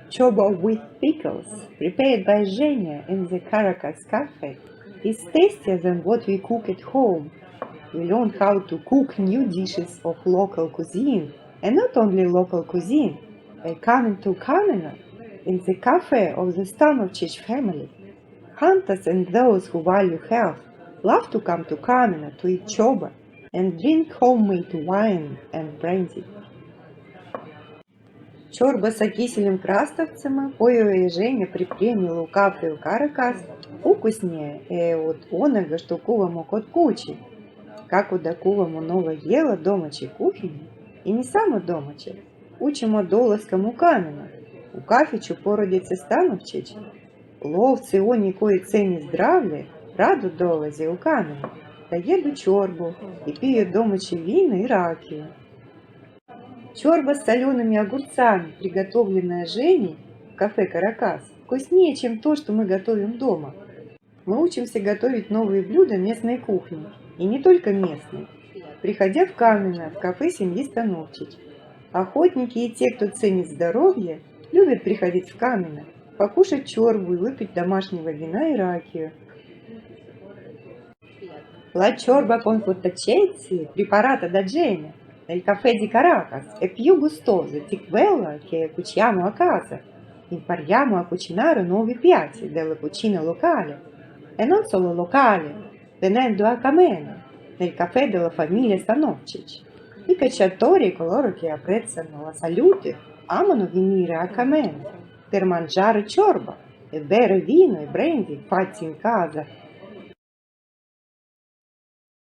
Chobo with pickles, prepared by Zhenya in the Caracas Cafe, is tastier than what we cook at home. We learn how to cook new dishes of local cuisine, and not only local cuisine, by coming to Kamena, in the cafe of the Stanovchich family. Hunters and those who value health love to come to Kamena to eat choba and drink homemade wine and brandy. Чорба с киселем краставцема, поевая Женя припремила у кафе у Каракас, укуснее, от оного, что кувamo кod кучи. Kako da kuvamo novo jelo domaće kuhinje i ne samo domaće, učimo dolaskom u Kamena, u kafiću porodice Stanovčić. Lovci oni koji ceni zdravlje, rado dolaze u Kamen, da jedu čorbu и пьют domaće вина и ракию. Чорба с солеными огурцами, приготовленная Женей в кафе «Каракас», вкуснее, чем то, что мы готовим дома. Мы учимся готовить новые блюда местной кухни, и не только местной. Приходя в Камено, в кафе семьи Становчич, охотники и те, кто ценит здоровье, любят приходить в Камено, покушать чорбу и выпить домашнего вина и ракию. La ciorba con focacciazzi, preparata da Genia, nel caffè di Caracas, è più gustosa di quella che cuciniamo a casa. Impariamo a cucinare nuovi piatti della cucina locale, e non solo locale, venendo a Kamena, nel caffè della famiglia Stanovčić. I cacciatori e coloro che apprezzano la salute amano venire a Kamena per mangiare ciorba e bere vino e brandy fatti in casa